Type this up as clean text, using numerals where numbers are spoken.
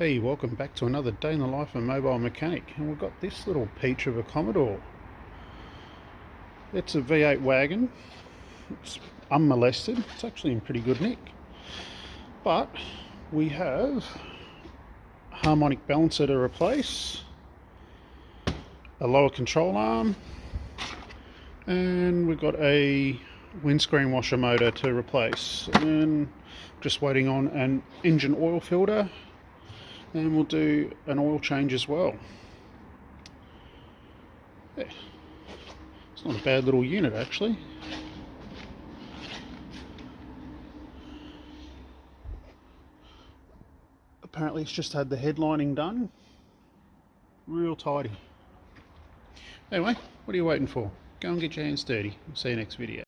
Hey, welcome back to another day in the life of a mobile mechanic, and we've got this little peach of a Commodore. It's a V8 wagon. It's unmolested. It's actually in pretty good nick. But we have a harmonic balancer to replace, a lower control arm, and we've got a windscreen washer motor to replace, and just waiting on an engine oil filter, and we'll do an oil change as well. Yeah. It's not a bad little unit actually. Apparently it's just had the headlining done. Real tidy. Anyway, what are you waiting for? Go and get your hands dirty. See you next video.